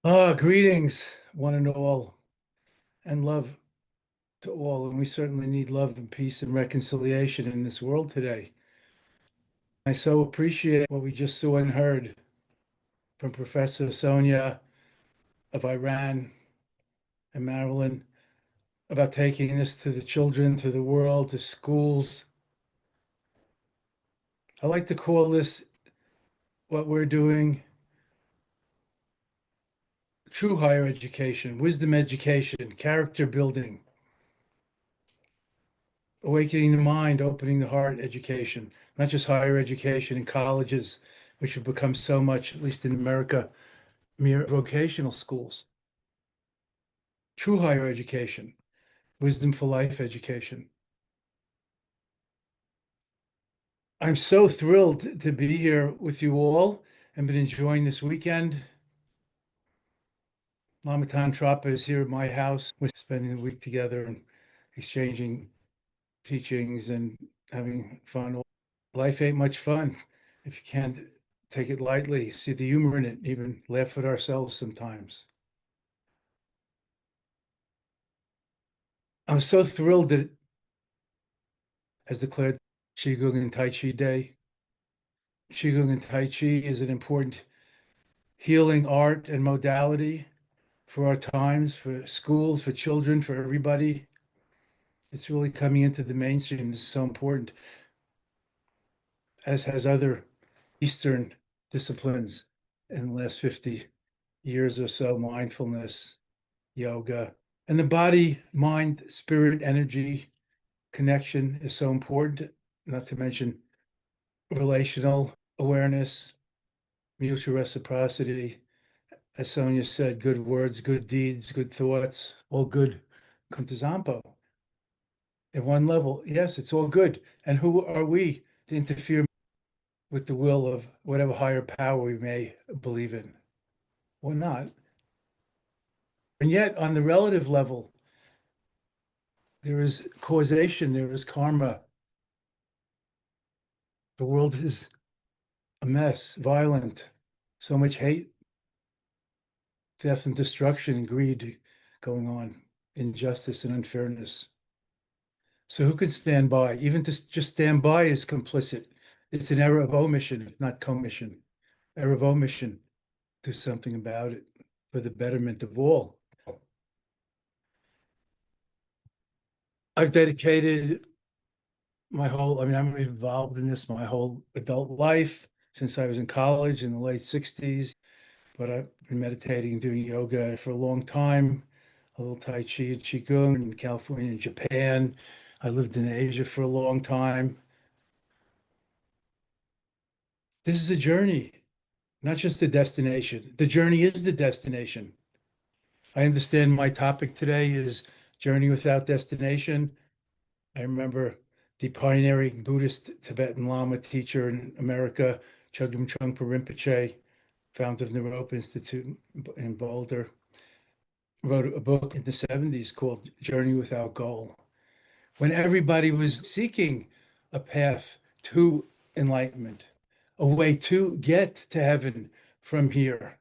Greetings, one and all, and love to all. And we certainly need love and peace and reconciliation in this world today. I so appreciate what we just saw and heard from Professor Sonia of Iran and Maryland about taking this to the children, to the world, to schools. I like to call this what we're doing true higher education, wisdom education, character building, awakening the mind, opening the heart education, not just higher education in colleges, which have become so much, at least in America, mere vocational schools. True higher education, wisdom for life education. I'm so thrilled to be here with you all and been enjoying this weekend. Lama Tantrapa is here at my house. We're spending the week together and exchanging teachings and having fun. Life ain't much fun if you can't take it lightly, see the humor in it, even laugh at ourselves sometimes. I'm so thrilled that it has declared Qigong and Tai Chi Day. Qigong and Tai Chi is an important healing art and modality for our times, for schools, for children, for everybody. It's really coming into the mainstream. This is so important, as has other Eastern disciplines in the last 50 years or so, mindfulness, yoga. And the body, mind, spirit, energy connection is so important, not to mention relational awareness, mutual reciprocity. As Sonia said, good words, good deeds, good thoughts, all good come to Zampo. At one level, yes, it's all good. And who are we to interfere with the will of whatever higher power we may believe in or not? And yet, on the relative level, there is causation, there is karma. The world is a mess, violent, so much hate, death and destruction and greed going on, injustice and unfairness. So who can stand by? Even to just stand by is complicit. It's an error of omission, not commission. Error of omission. Do something about it for the betterment of all. I've dedicated I'm involved in this my whole adult life since I was in college in the late 60s, but I've been meditating and doing yoga for a long time, a little Tai Chi and Qigong in California and Japan. I lived in Asia for a long time. This is a journey, not just a destination. The journey is the destination. I understand my topic today is journey without destination. I remember the pioneering Buddhist Tibetan Lama teacher in America, Chogyam Trungpa Rinpoche, founder of the Naropa Institute in Boulder, wrote a book in the 70s called Journey Without Goal. When everybody was seeking a path to enlightenment, a way to get to heaven from here.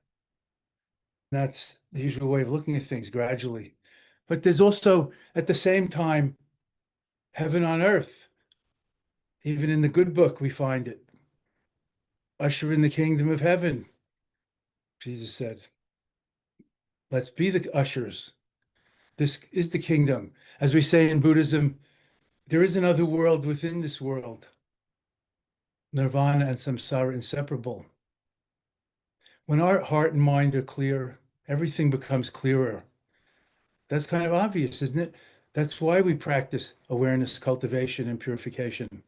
That's the usual way of looking at things gradually. But there's also, at the same time, heaven on earth. Even in the good book, we find it. Usher in the kingdom of heaven, Jesus said. Let's be the ushers. This is the kingdom. As we say in Buddhism, there is another world within this world. Nirvana and samsara inseparable. When our heart and mind are clear, everything becomes clearer. That's kind of obvious, isn't it? That's why we practice awareness, cultivation, and purification,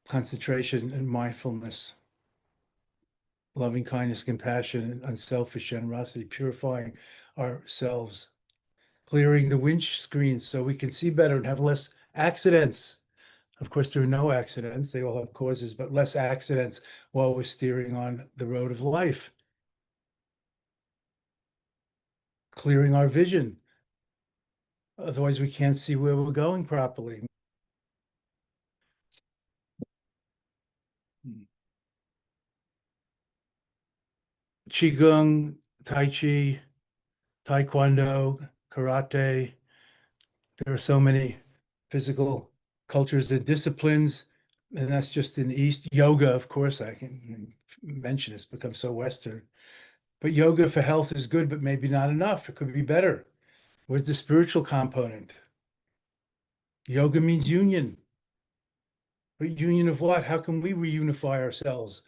concentration, and mindfulness, loving kindness, compassion, and unselfish generosity, purifying ourselves, clearing the windscreen so we can see better and have less accidents. Of course, there are no accidents, they all have causes, but less accidents while we're steering on the road of life. Clearing our vision. Otherwise, we can't see where we're going properly. Qigong, Tai Chi, Taekwondo, Karate. There are so many physical cultures and disciplines, and that's just in the East. Yoga, of course, I can mention it's become so Western. But yoga for health is good, but maybe not enough. It could be better. Where's the spiritual component? Yoga means union. But union of what? How can we reunify ourselves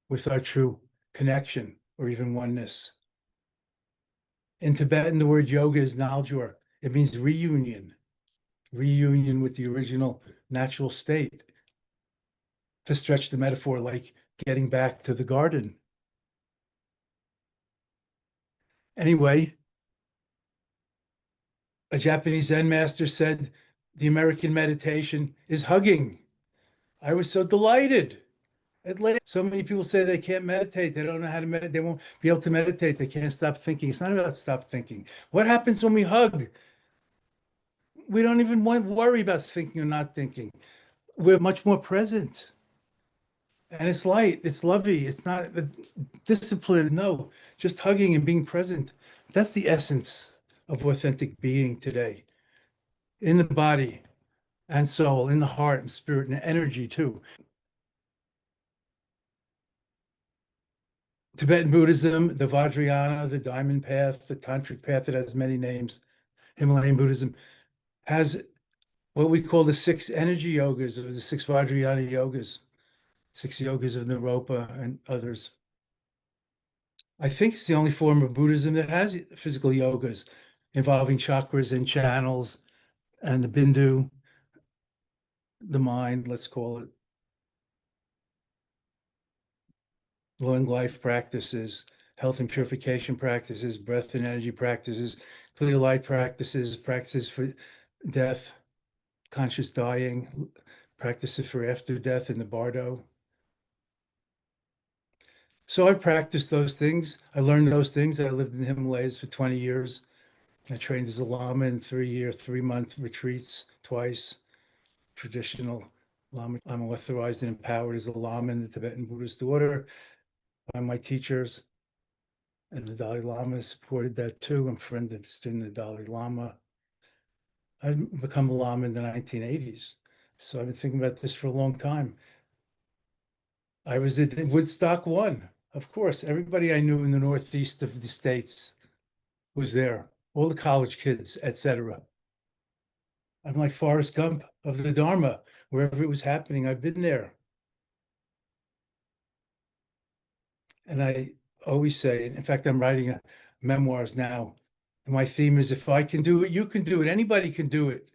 with our true connection or even oneness? In Tibetan, the word yoga is naljor. It means reunion, reunion with the original natural state. To stretch the metaphor, like getting back to the garden. Anyway, a Japanese Zen master said the American meditation is hugging. I was so delighted. So many people say they can't meditate. They don't know how to meditate. They won't be able to meditate. They can't stop thinking. It's not about stop thinking. What happens when we hug? We don't even worry about thinking or not thinking. We're much more present. And it's light, it's lovey, it's not a discipline. No, just hugging and being present. That's the essence of authentic being today, in the body and soul, in the heart and spirit and energy too. Tibetan Buddhism, the Vajrayana, the Diamond Path, the Tantric Path, it has many names. Himalayan Buddhism has what we call the six energy yogas or the six Vajrayana yogas, six yogas of Naropa and others. I think it's the only form of Buddhism that has physical yogas involving chakras and channels and the bindu, the mind, let's call it, long life practices, health and purification practices, breath and energy practices, clear light practices, practices for death, conscious dying, practices for after death in the bardo. So I practiced those things. I learned those things. I lived in the Himalayas for 20 years. I trained as a Lama in 3-year, 3-month retreats twice. Traditional Lama. I'm authorized and empowered as a Lama in the Tibetan Buddhist order by my teachers. And the Dalai Lama supported that too. I'm a friend and student of the Dalai Lama. I've become a Lama in the 1980s. So I've been thinking about this for a long time. I was at Woodstock 1. Of course, everybody I knew in the Northeast of the States was there. All the college kids, etc. I'm like Forrest Gump of the Dharma. Wherever it was happening, I've been there. And I always say, in fact, I'm writing memoirs now. And my theme is if I can do it, you can do it. Anybody can do it,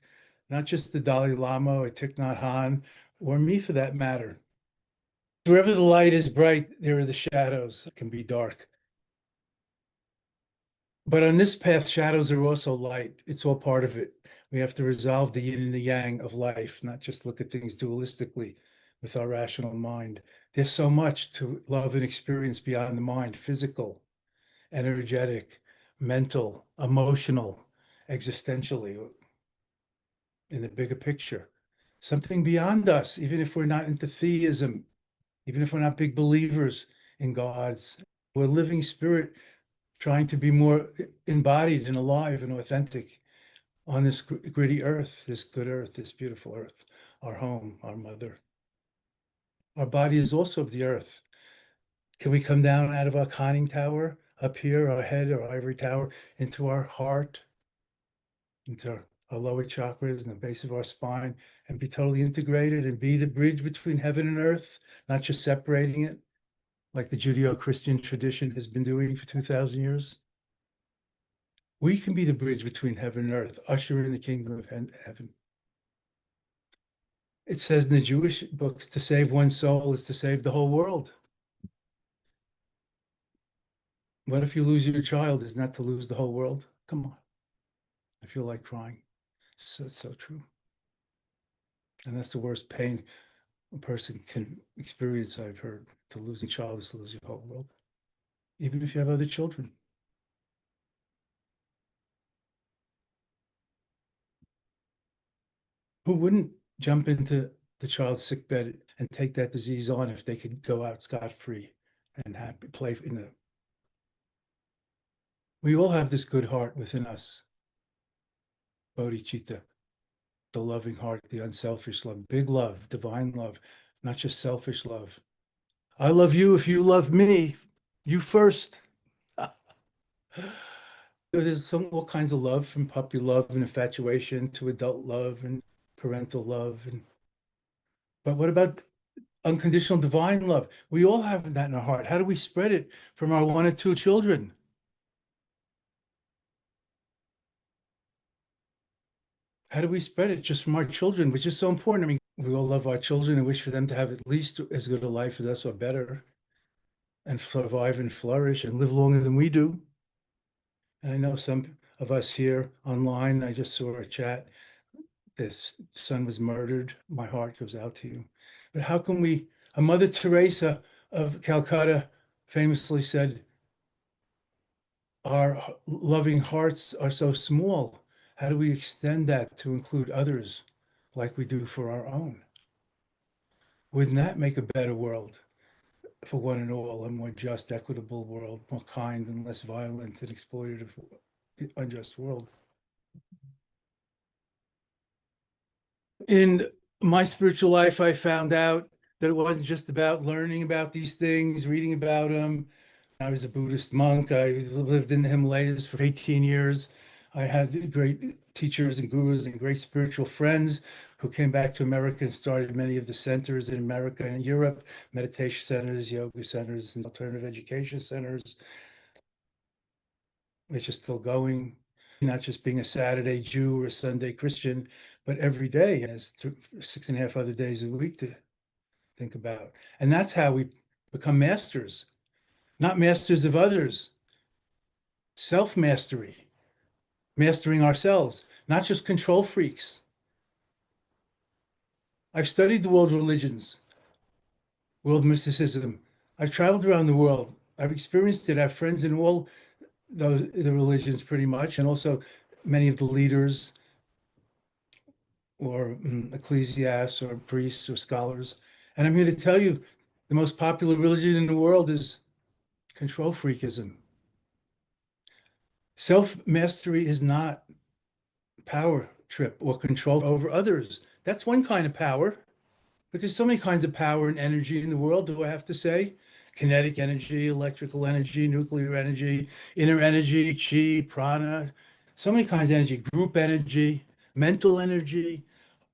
not just the Dalai Lama or Thich Nhat Hanh or me for that matter. Wherever the light is bright, there are the shadows. It can be dark. But on this path, shadows are also light. It's all part of it. We have to resolve the yin and the yang of life, not just look at things dualistically with our rational mind. There's so much to love and experience beyond the mind, physical, energetic, mental, emotional, existentially, in the bigger picture. Something beyond us, even if we're not into theism, even if we're not big believers in gods. We're a living spirit trying to be more embodied and alive and authentic on this gritty earth, this good earth, this beautiful earth, our home, our mother. Our body is also of the earth. Can we come down out of our conning tower up here, our head, our ivory tower, into our heart, into our lower chakras and the base of our spine, and be totally integrated and be the bridge between heaven and earth, not just separating it like the Judeo-Christian tradition has been doing for 2,000 years? We can be the bridge between heaven and earth, usher in the kingdom of heaven. It says in the Jewish books, to save one's soul is to save the whole world. What if you lose your child is not to lose the whole world? Come on. I feel like crying. It's so true. And that's the worst pain a person can experience, I've heard. To lose a child is to lose your whole world, even if you have other children. Who wouldn't jump into the child's sickbed and take that disease on if they could go out scot-free and happy, play in the We all have this good heart within us, bodhicitta, the loving heart, the unselfish love, big love, divine love, not just selfish love. I love you if you love me, you first. There's all kinds of love, from puppy love and infatuation to adult love and parental love. But what about unconditional divine love? We all have that in our heart. How do we spread it from our one or two children? How do we spread it just from our children, which is so important? I mean, we all love our children and wish for them to have at least as good a life as us or better, and survive and flourish and live longer than we do. And I know some of us here online, I just saw a chat, this son was murdered. My heart goes out to you. But how can we, a Mother Teresa of Calcutta famously said, our loving hearts are so small. How do we extend that to include others like we do for our own? Wouldn't that make a better world for one and all, a more just, equitable world, more kind and less violent and exploitative, unjust world? In my spiritual life, I found out that it wasn't just about learning about these things, reading about them. I was a Buddhist monk. I lived in the Himalayas for 18 years. I had great teachers and gurus and great spiritual friends who came back to America and started many of the centers in America and in Europe, meditation centers, yoga centers, and alternative education centers, which is still going. Not just being a Saturday Jew or a Sunday Christian, but every day, and it's 6.5 other days a week to think about. And that's how we become masters, not masters of others, self-mastery, mastering ourselves, not just control freaks. I've studied the world religions, world mysticism. I've traveled around the world. I've experienced it. I have friends in all the religions pretty much, and also many of the leaders or ecclesiasts or priests or scholars. And I'm here to tell you the most popular religion in the world is control freakism. Self-mastery is not power trip or control over others. That's one kind of power, but there's so many kinds of power and energy in the world, do I have to say? Kinetic energy, electrical energy, nuclear energy, inner energy, chi, prana, so many kinds of energy, group energy, mental energy,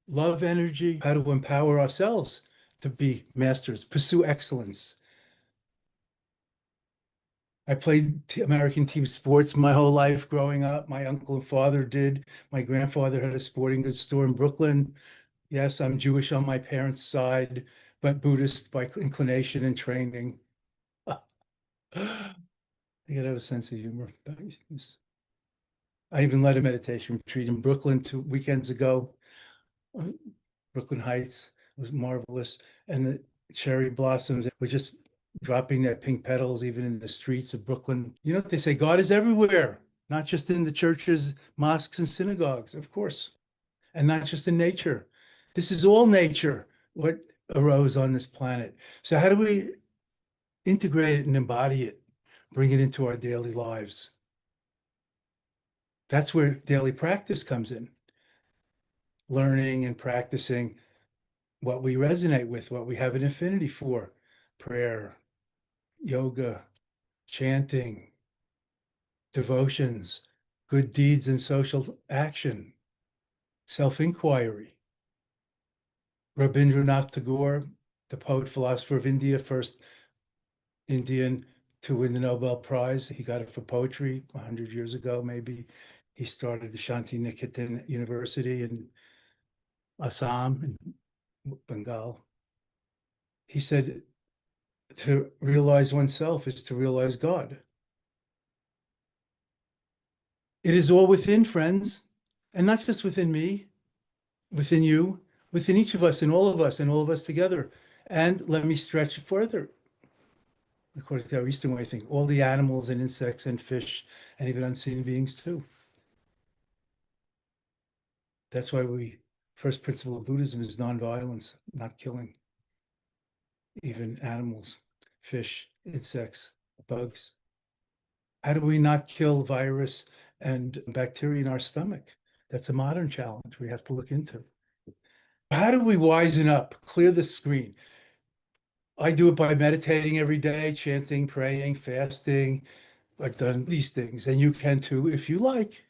love energy, how to empower ourselves to be masters, pursue excellence. I played American team sports my whole life growing up. My uncle and father did. My grandfather had a sporting goods store in Brooklyn. Yes, I'm Jewish on my parents' side, but Buddhist by inclination and training. You gotta have a sense of humor. I even led a meditation retreat in Brooklyn 2 weekends ago. Brooklyn Heights was marvelous. And the cherry blossoms were just dropping their pink petals even in the streets of Brooklyn. You know, they say God is everywhere, not just in the churches, mosques, and synagogues, of course, and not just in nature. This is all nature, what arose on this planet. So how do we integrate it and embody it, bring it into our daily lives? That's where daily practice comes in, learning and practicing what we resonate with, what we have an affinity for, prayer, yoga, chanting, devotions, good deeds and social action, self-inquiry. Rabindranath Tagore, the poet philosopher of India, first Indian to win the Nobel Prize. He got it for poetry 100 years ago, maybe. He started the Shanti Niketan University in Assam, in Bengal. He said, to realize oneself is to realize God. It is all within, friends, and not just within me, within you, within each of us, and all of us, and all of us together. And let me stretch it further, according to our Eastern way of thinking, all the animals and insects and fish, and even unseen beings too. That's why first principle of Buddhism is nonviolence, not killing, even animals, fish, insects, bugs. How do we not kill virus and bacteria in our stomach? That's a modern challenge we have to look into. How do we wisen up, clear the screen? I do it by meditating every day, chanting, praying, fasting. I've done these things, and you can too if you like.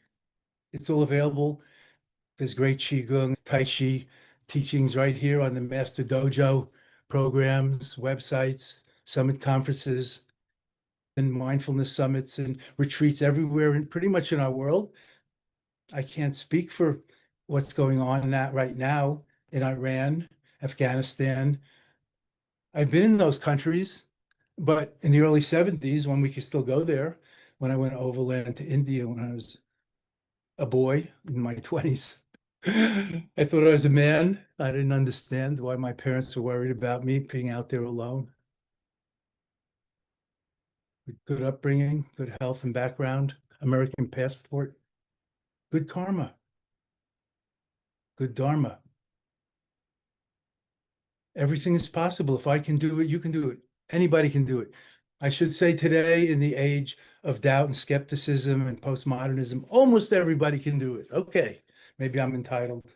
It's all available. There's great Qigong, Tai Chi teachings right here on the Master Dojo programs, websites, summit conferences, and mindfulness summits and retreats everywhere and pretty much in our world. I can't speak for what's going on in that right now in Iran, Afghanistan. I've been in those countries, but in the early 70s, when we could still go there, when I went overland to India when I was a boy in my 20s, I thought I was a man. I didn't understand why my parents were worried about me being out there alone. Good upbringing, good health and background, American passport, good karma, good dharma. Everything is possible. If I can do it, you can do it. Anybody can do it. I should say today, in the age of doubt and skepticism and postmodernism, almost everybody can do it. Okay, maybe I'm entitled.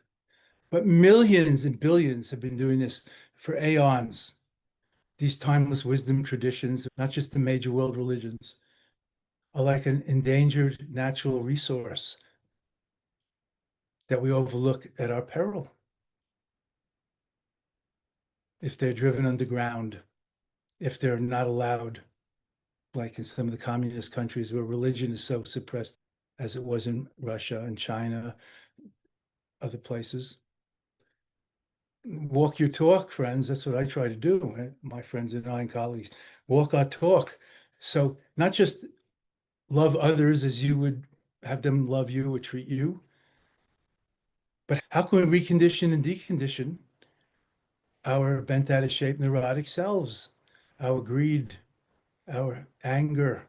But millions and billions have been doing this for aeons. These timeless wisdom traditions, not just the major world religions, are like an endangered natural resource that we overlook at our peril if they're driven underground, if they're not allowed, like in some of the communist countries where religion is so suppressed as it was in Russia and China, other places. Walk your talk, friends. That's what I try to do. My friends and I and colleagues walk our talk. So not just love others as you would have them love you or treat you, but how can we recondition and decondition our bent out of shape neurotic selves, our greed, our anger,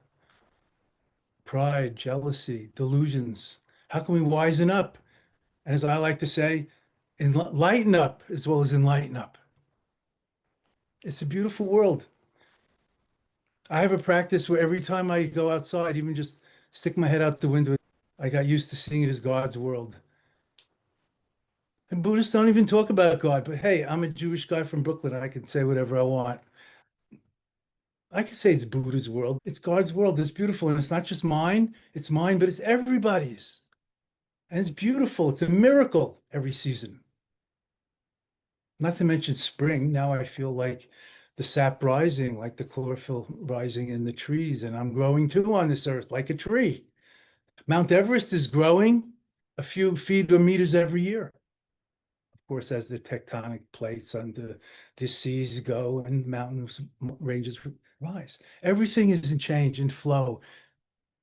pride, jealousy, delusions? How can we wisen up? And as I like to say, lighten up as well as enlighten up. It's a beautiful world. I have a practice where every time I go outside, even just stick my head out the window, I got used to seeing it as God's world. And Buddhists don't even talk about God, but hey, I'm a Jewish guy from Brooklyn. I can say whatever I want. I can say it's Buddha's world. It's God's world. It's beautiful. And it's not just mine, but it's everybody's. And it's beautiful. It's a miracle every season. Not to mention spring. Now I feel like the sap rising, like the chlorophyll rising in the trees, and I'm growing too on this earth like a tree. Mount Everest is growing a few feet or meters every year. Of course, as the tectonic plates under the seas go and mountains ranges rise. Everything is in change and flow.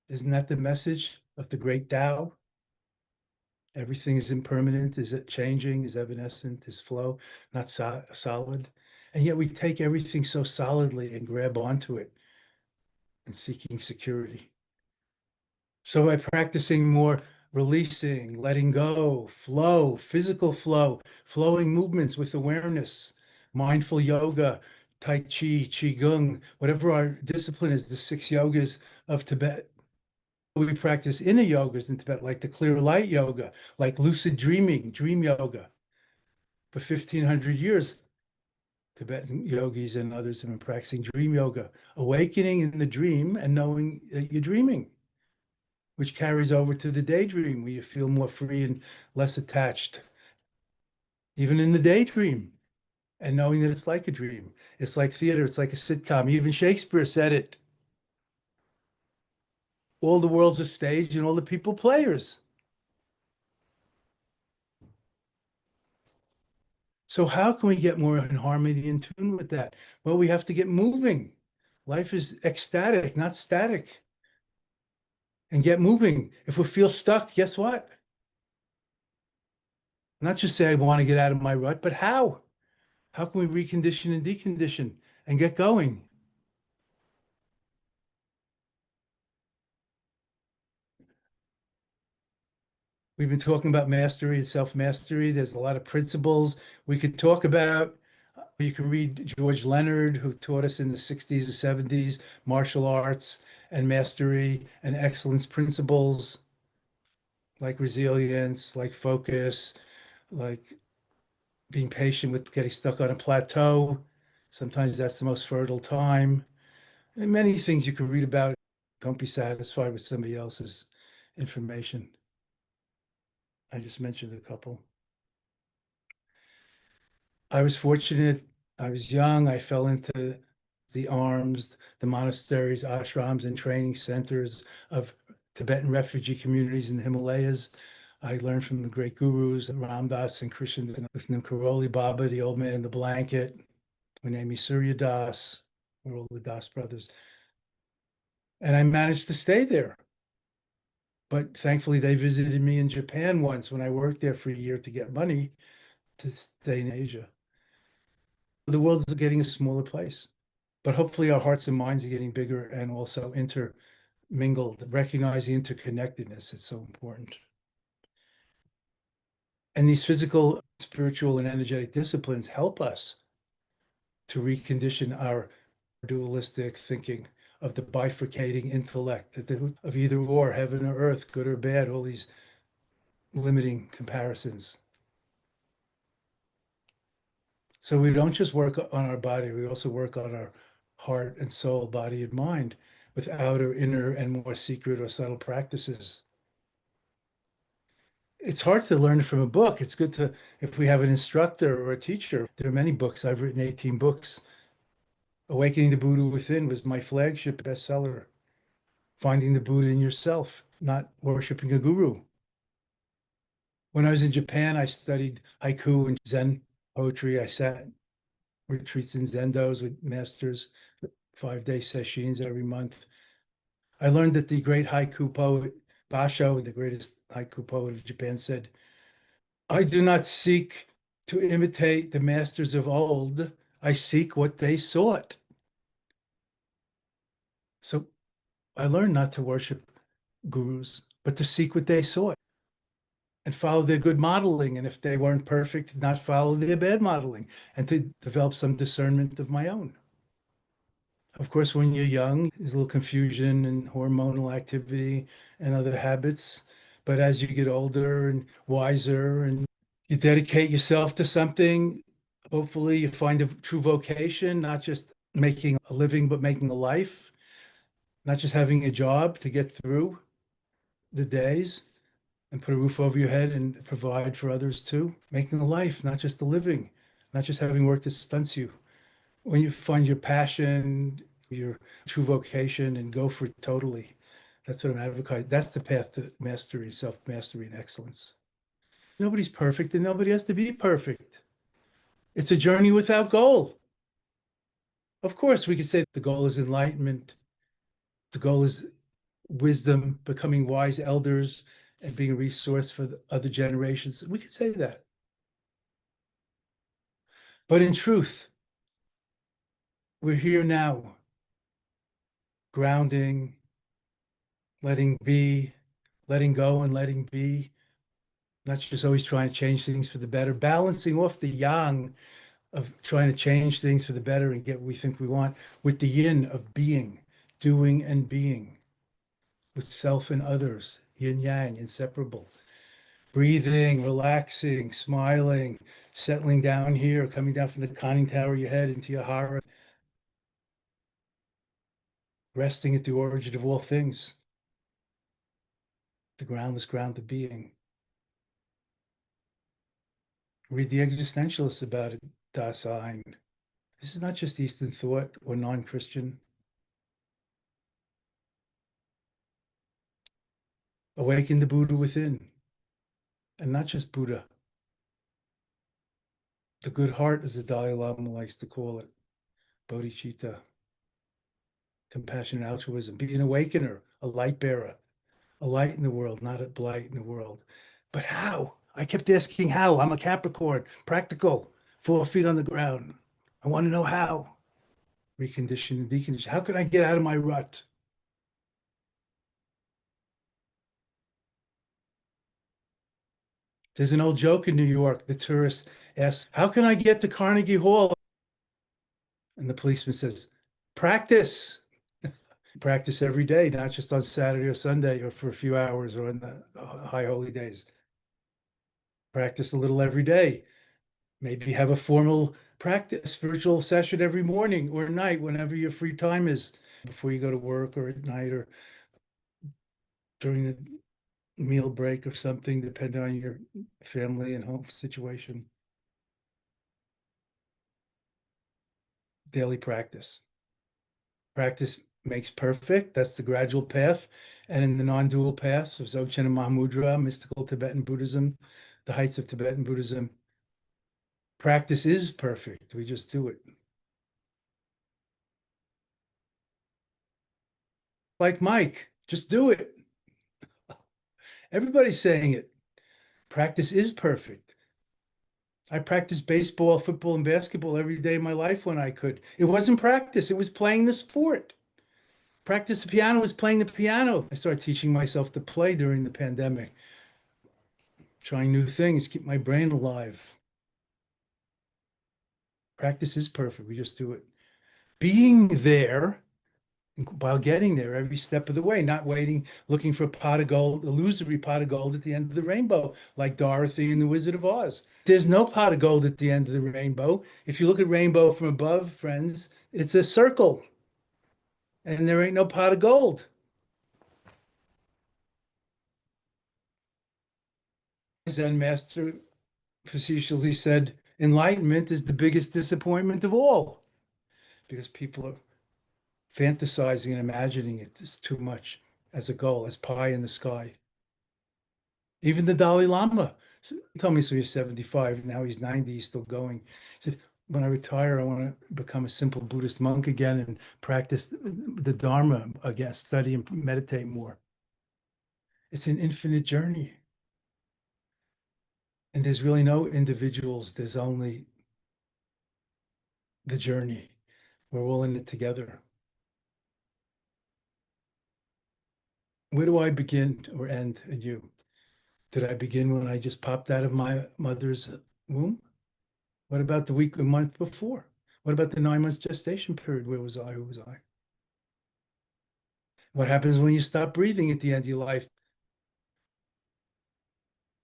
Isn't that the message of the great Tao? Everything is impermanent, is it changing, is evanescent, is flow, not solid. And yet we take everything so solidly and grab onto it and seeking security. So by practicing more releasing, letting go, flow, physical flow, flowing movements with awareness, mindful yoga, Tai Chi, Qigong, whatever our discipline is, the 6 yogas of Tibet. We practice inner yogas in Tibet, like the clear light yoga, like lucid dreaming, dream yoga. For 1,500 years, Tibetan yogis and others have been practicing dream yoga, awakening in the dream and knowing that you're dreaming, which carries over to the daydream where you feel more free and less attached, even in the daydream, and knowing that it's like a dream. It's like theater, it's like a sitcom. Even Shakespeare said it. All the world's a stage and all the people players. So how can we get more in harmony, in tune with that? Well, we have to get moving. Life is ecstatic, not static. And get moving. If we feel stuck, guess what? Not just say I want to get out of my rut, but how? How can we recondition and decondition and get going? We've been talking about mastery and self-mastery. There's a lot of principles we could talk about. You can read George Leonard, who taught us in the 60s or 70s martial arts and mastery and excellence principles like resilience, like focus, like being patient with getting stuck on a plateau. Sometimes that's the most fertile time. And many things you can read about. Don't be satisfied with somebody else's information. I just mentioned a couple. I was fortunate. I was young. I fell into the arms, the monasteries, ashrams, and training centers of Tibetan refugee communities in the Himalayas. I learned from the great gurus, Ram Dass and Krishna, with Karoli Baba, the old man in the blanket, Lama Surya Das, we're all the Das brothers. And I managed to stay there. But thankfully, they visited me in Japan once when I worked there for a year to get money to stay in Asia. The world's getting a smaller place, but hopefully our hearts and minds are getting bigger and also intermingled. Recognize the interconnectedness. It's so important. And these physical, spiritual, and energetic disciplines help us to recondition our dualistic thinking of the bifurcating intellect, of either or, heaven or earth, good or bad, all these limiting comparisons. So we don't just work on our body, we also work on our heart and soul, body and mind with outer, inner, and more secret or subtle practices. It's hard to learn from a book. It's good to, if we have an instructor or a teacher. There are many books. I've written 18 books. Awakening the Buddha Within was my flagship bestseller. Finding the Buddha in yourself, not worshiping a guru. When I was in Japan, I studied haiku and Zen poetry. I sat retreats in Zendos with masters, 5-day sessions every month. I learned that the great haiku poet Basho, the greatest haiku poet of Japan, said, I do not seek to imitate the masters of old. I seek what they sought. So I learned not to worship gurus, but to seek what they sought and follow their good modeling. And if they weren't perfect, not follow their bad modeling and to develop some discernment of my own. Of course, when you're young, there's a little confusion and hormonal activity and other habits. But as you get older and wiser and you dedicate yourself to something, hopefully you find a true vocation, not just making a living, but making a life, not just having a job to get through the days and put a roof over your head and provide for others too. Making a life, not just a living, not just having work that stunts you. When you find your passion, your true vocation, and go for it totally, that's what I'm advocating. That's the path to mastery, self-mastery, and excellence. Nobody's perfect, and nobody has to be perfect. It's a journey without goal. Of course, we could say the goal is enlightenment. The goal is wisdom, becoming wise elders, and being a resource for the other generations. We could say that. But in truth, we're here now, grounding, letting be, letting go and letting be, not just always trying to change things for the better, balancing off the yang of trying to change things for the better and get what we think we want with the yin of being, doing and being, with self and others, yin yang, inseparable. Breathing, relaxing, smiling, settling down here, coming down from the conning tower of your head into your hara, resting at the origin of all things, the groundless ground of being. Read the existentialists about it, Dasein. This is not just Eastern thought or non-Christian. Awaken the Buddha within, and not just Buddha. The good heart, as the Dalai Lama likes to call it, bodhicitta, compassion and altruism. Be an awakener, a light bearer, a light in the world, not a blight in the world. But how? I kept asking how. I'm a Capricorn, practical, 4 feet on the ground. I want to know how. Recondition and decondition. How can I get out of my rut? There's an old joke in New York. The tourist asks, how can I get to Carnegie Hall? And the policeman says, practice. Practice every day, not just on Saturday or Sunday or for a few hours or on the high holy days. Practice a little every day. Maybe have a formal practice, spiritual session every morning or night, whenever your free time is, before you go to work or at night or during the meal break or something, depending on your family and home situation. Daily practice. Practice makes perfect. That's the gradual path. And in the non-dual paths of Dzogchen and Mahamudra, mystical Tibetan Buddhism, the heights of Tibetan Buddhism, practice is perfect. We just do it. Like Mike, just do it. Everybody's saying it. Practice is perfect. I practiced baseball, football, and basketball every day of my life when I could. It wasn't practice, it was playing the sport. Practice the piano was playing the piano. I started teaching myself to play during the pandemic, trying new things, keep my brain alive. Practice is perfect. We just do it. Being there while getting there every step of the way, not waiting, looking for a pot of gold, illusory pot of gold at the end of the rainbow, like Dorothy in The Wizard of Oz. There's no pot of gold at the end of the rainbow. If you look at rainbow from above, friends, it's a circle, and there ain't no pot of gold. Zen master facetiously said, enlightenment is the biggest disappointment of all, because people are fantasizing and imagining it is too much as a goal, as pie in the sky. Even the Dalai Lama told me so. He's 75, now he's 90, he's still going. He said, when I retire, I want to become a simple Buddhist monk again and practice the Dharma again, study and meditate more. It's an infinite journey. And there's really no individuals, there's only the journey. We're all in it together. Where do I begin or end in you? Did I begin when I just popped out of my mother's womb? What about the week, a month before? What about the 9 months gestation period? Where was I? Who was I? What happens when you stop breathing at the end of your life?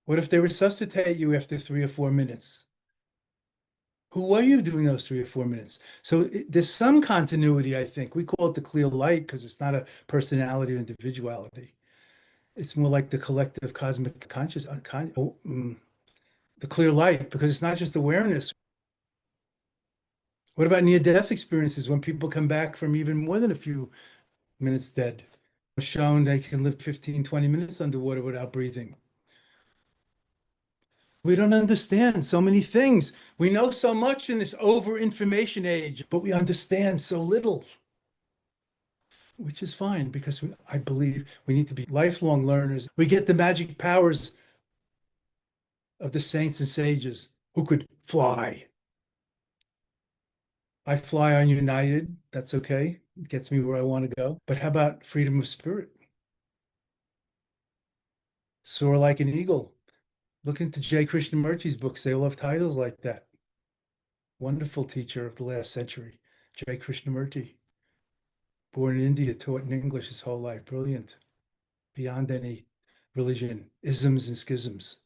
What if they resuscitate you after 3 or 4 minutes? Who were you doing those 3 or 4 minutes? So there's some continuity, I think. We call it the clear light because it's not a personality or individuality. It's more like the collective cosmic conscious, the clear light, because it's not just awareness. What about near-death experiences when people come back from even more than a few minutes dead? Shown they can live 15, 20 minutes underwater without breathing. We don't understand so many things. We know so much in this over-information age, but we understand so little, which is fine because I believe we need to be lifelong learners. We get the magic powers of the saints and sages who could fly. I fly on United. That's okay. It gets me where I want to go. But how about freedom of spirit? Soar like an eagle. Look into J. Krishnamurti's books. They all have titles like that. Wonderful teacher of the last century, J. Krishnamurti. Born in India, taught in English his whole life. Brilliant. Beyond any religion, isms and schisms.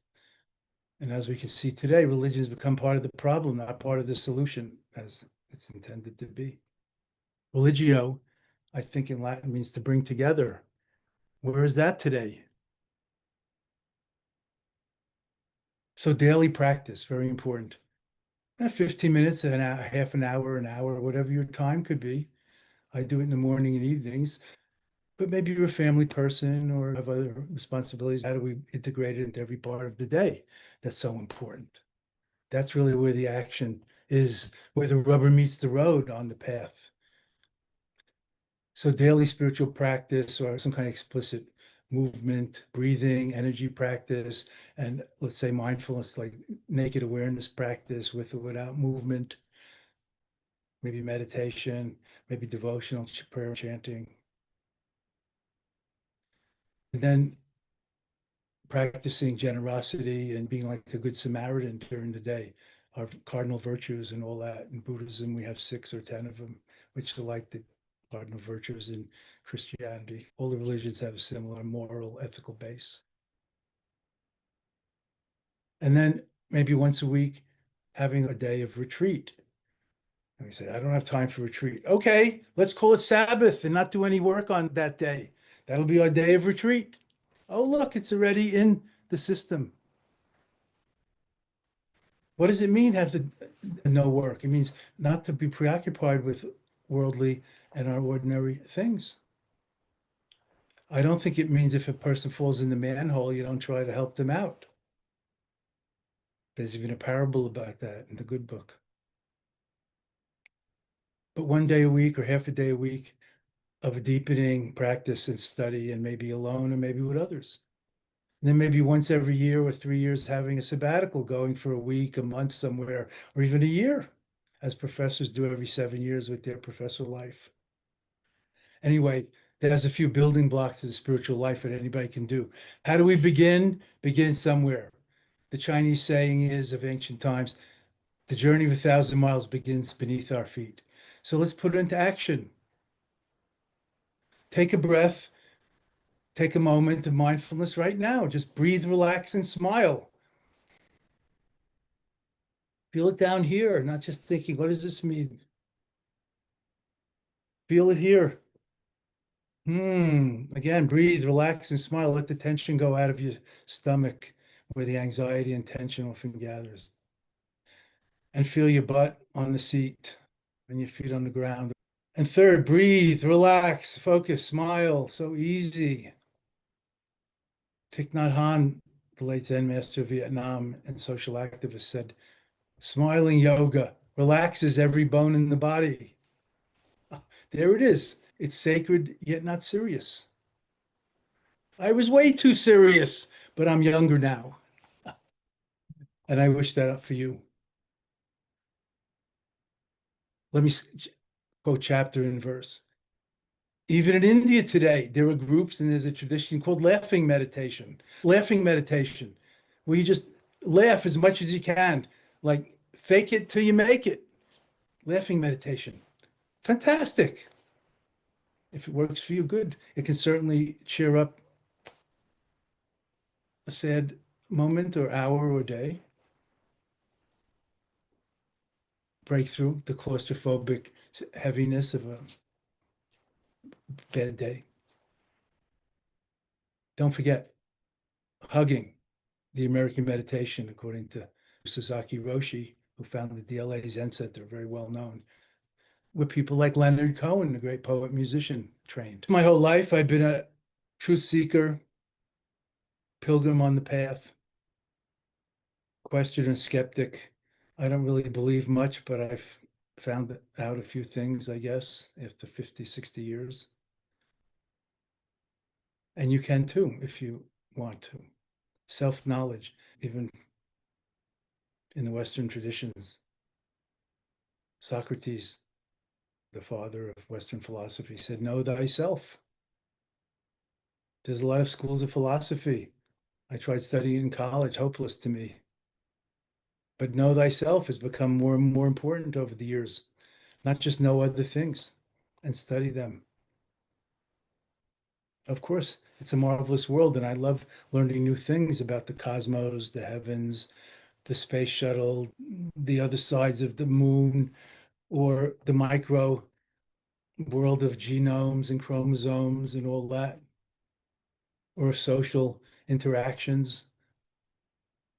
And as we can see today, religion's become part of the problem, not part of the solution, as it's intended to be. Religio, I think in Latin means to bring together. Where is that today? So daily practice, very important. 15 minutes, an hour, half an hour, whatever your time could be. I do it in the morning and evenings, but maybe you're a family person or have other responsibilities. How do we integrate it into every part of the day? That's so important. That's really where the action is, where the rubber meets the road on the path. So daily spiritual practice or some kind of explicit movement, breathing, energy practice, and let's say mindfulness, like naked awareness practice with or without movement, maybe meditation, maybe devotional prayer chanting. And then practicing generosity and being like a good Samaritan during the day. our cardinal virtues and all that. In Buddhism, we have 6 or 10 of them, which are like the cardinal virtues in Christianity. All the religions have a similar moral, ethical base. And then maybe once a week, having a day of retreat. And we say, I don't have time for retreat. Okay, let's call it Sabbath and not do any work on that day. That'll be our day of retreat. Oh, look, it's already in the system. What does it mean, have the no work? It means not to be preoccupied with worldly and our ordinary things. I don't think it means if a person falls in the manhole, you don't try to help them out. There's even a parable about that in the good book. But one day a week or half a day a week of a deepening practice and study, and maybe alone and maybe with others. And then maybe once every year or 3 years having a sabbatical, going for a week, a month somewhere, or even a year, as professors do every 7 years with their professor life. Anyway, there's a few building blocks of the spiritual life that anybody can do. How do we begin? Begin somewhere. The Chinese saying is of ancient times, the journey of 1,000 miles begins beneath our feet. So let's put it into action. Take a breath, take a moment of mindfulness right now. Just breathe, relax, and smile. Feel it down here, not just thinking, what does this mean? Feel it here. Again, breathe, relax, and smile. Let the tension go out of your stomach where the anxiety and tension often gathers. And feel your butt on the seat and your feet on the ground. And third, breathe, relax, focus, smile. So easy. Thich Nhat Hanh, the late Zen master of Vietnam and social activist, said, smiling yoga relaxes every bone in the body. There it is. It's sacred, yet not serious. I was way too serious, but I'm younger now. And I wish that up for you. Let me quote chapter and verse. Even in India today, there are groups and there's a tradition called laughing meditation. Laughing meditation, where you just laugh as much as you can, like fake it till you make it. Laughing meditation. Fantastic. If it works for you, good. It can certainly cheer up a sad moment or hour or day. Break through the claustrophobic heaviness of a bad day. Don't forget hugging, the American meditation, according to Sasaki Roshi, who founded the DLA Zen Center, very well known, with people like Leonard Cohen, the great poet, musician, trained. My whole life, I've been a truth seeker, pilgrim on the path, questioner, skeptic. I don't really believe much, but I've found out a few things, I guess, after 50, 60 years. And you can too, if you want to. Self-knowledge, even in the Western traditions. Socrates, the father of Western philosophy, said, know thyself. There's a lot of schools of philosophy. I tried studying in college, hopeless to me. But know thyself has become more and more important over the years. Not just know other things and study them. Of course, it's a marvelous world, and I love learning new things about the cosmos, the heavens, the space shuttle, the other sides of the moon, or the micro world of genomes and chromosomes and all that, or social interactions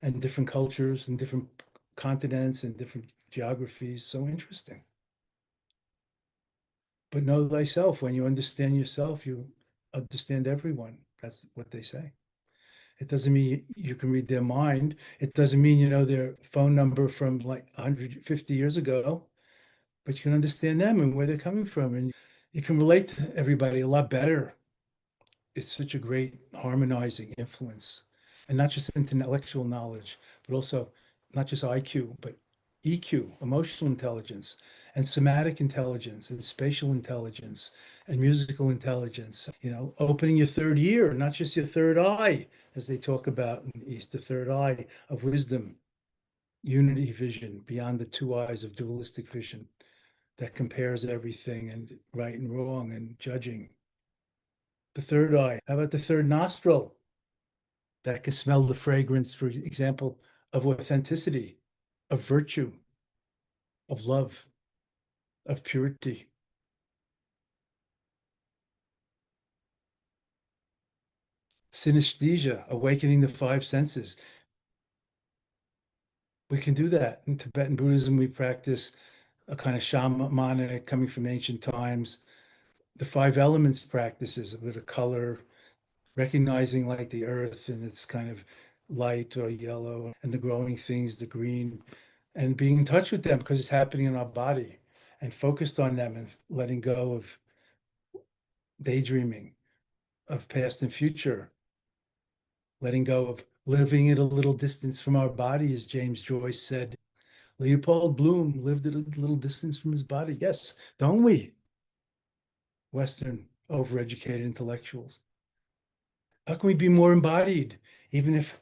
and different cultures and different continents and different geographies. So interesting. But know thyself. When you understand yourself, you understand everyone. That's what they say. It doesn't mean you can read their mind. It doesn't mean you know their phone number from like 150 years ago, but you can understand them and where they're coming from. And you can relate to everybody a lot better. It's such a great harmonizing influence. And not just intellectual knowledge, but also not just IQ, but EQ, emotional intelligence, and somatic intelligence, and spatial intelligence, and musical intelligence. You know, opening your third ear, not just your third eye, as they talk about in the East, the third eye of wisdom. unity vision beyond the two eyes of dualistic vision that compares everything and right and wrong and judging. The third eye, how about the third nostril that can smell the fragrance, for example, of authenticity, of virtue, of love, of purity. Synesthesia, awakening the five senses. We can do that. In Tibetan Buddhism, we practice a kind of shamanic coming from ancient times. The five elements practices, a bit of color, recognizing like the earth and its kind of light or yellow, and the growing things, the green, and being in touch with them because it's happening in our body, and focused on them and letting go of daydreaming of past and future, letting go of living at a little distance from our body, as James Joyce said. Leopold Bloom lived at a little distance from his body. Yes, don't we? Western overeducated intellectuals. How can we be more embodied, even if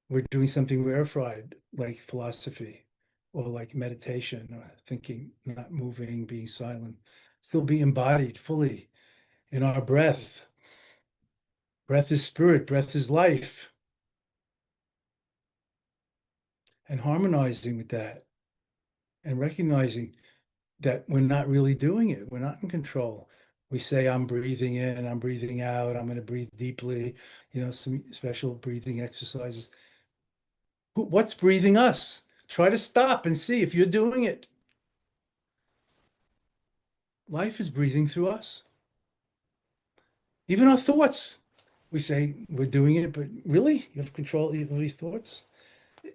we're doing something rarefied, like philosophy or like meditation or thinking, not moving, being silent? Still be embodied fully in our breath. Breath is spirit, breath is life. And harmonizing with that and recognizing that we're not really doing it. We're not in control. We say, I'm breathing in, I'm breathing out, I'm going to breathe deeply, some special breathing exercises. What's breathing us? Try to stop and see if you're doing it. Life is breathing through us. Even our thoughts. We say we're doing it, but really, you have control of your thoughts?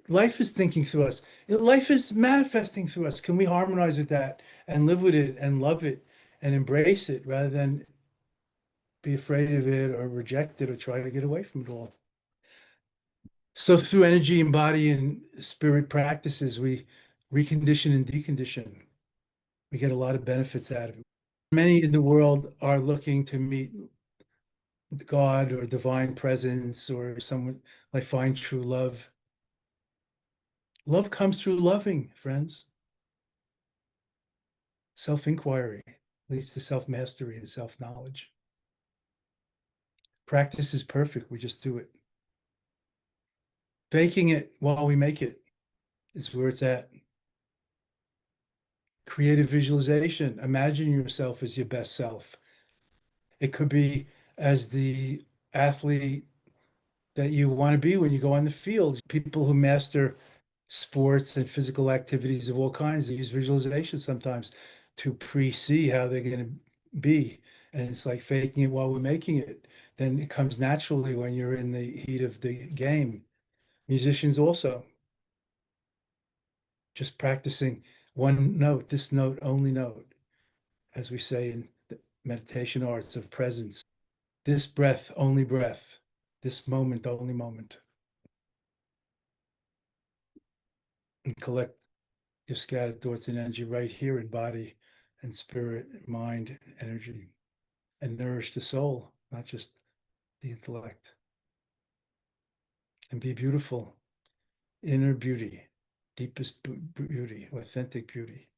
Life is thinking through us. Life is manifesting through us. Can we harmonize with that and live with it and love it and embrace it rather than be afraid of it or reject it or try to get away from it all? So through energy and body and spirit practices, we recondition and decondition. We get a lot of benefits out of it. Many in the world are looking to meet God or divine presence or someone like find true love. Love comes through loving, friends. Self-inquiry leads to self-mastery and self-knowledge. Practice is perfect. We just do it. Faking it while we make it is where it's at. Creative visualization. Imagine yourself as your best self. It could be as the athlete that you want to be when you go on the field. People who master sports and physical activities of all kinds, they use visualization sometimes to pre-see how they're going to be. And it's like faking it while we're making it. Then it comes naturally when you're in the heat of the game. Musicians also just practicing one note, this note, only note, as we say in the meditation arts of presence. This breath, only breath. This moment, only moment. And collect your scattered thoughts and energy right here in body and spirit, mind, energy, and nourish the soul, not just the intellect. And be beautiful, inner beauty, deepest beauty, authentic beauty.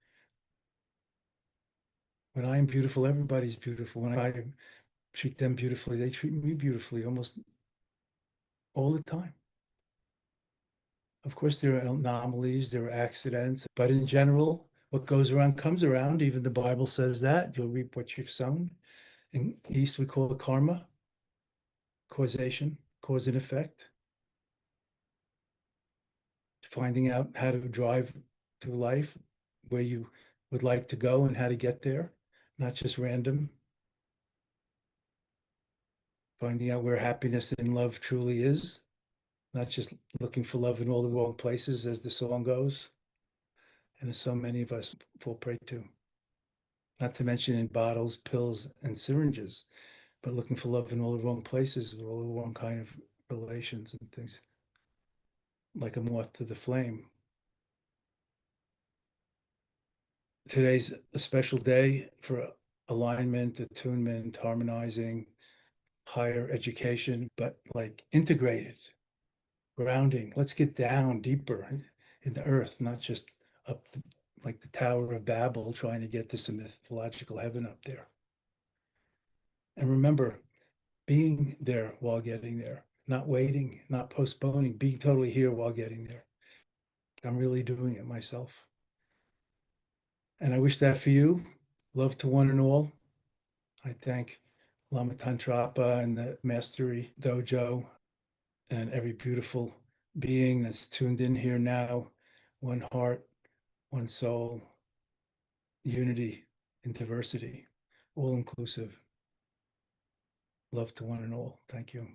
When I am beautiful, everybody's beautiful. When I treat them beautifully, they treat me beautifully almost all the time. Of course, there are anomalies, there are accidents, but in general, what goes around comes around. Even the Bible says that you'll reap what you've sown. In East, we call it karma, causation, cause and effect. Finding out how to drive through life, where you would like to go and how to get there, not just random. Finding out where happiness and love truly is, not just looking for love in all the wrong places, as the song goes, and as so many of us fall prey to. Not to mention in bottles, pills, and syringes, but looking for love in all the wrong places, with all the wrong kind of relations and things, like a moth to the flame. Today's a special day for alignment, attunement, harmonizing, higher education, but like integrated, grounding. Let's get down deeper in the earth, not just up like the Tower of Babel, trying to get to some mythological heaven up there. And remember, being there while getting there, not waiting, not postponing, being totally here while getting there. I'm really doing it myself. And I wish that for you. Love to one and all. I thank Lama Tantrapa and the Mastery Dojo and every beautiful being that's tuned in here now. One heart, one soul, unity in diversity, all inclusive. Love to one and all. Thank you.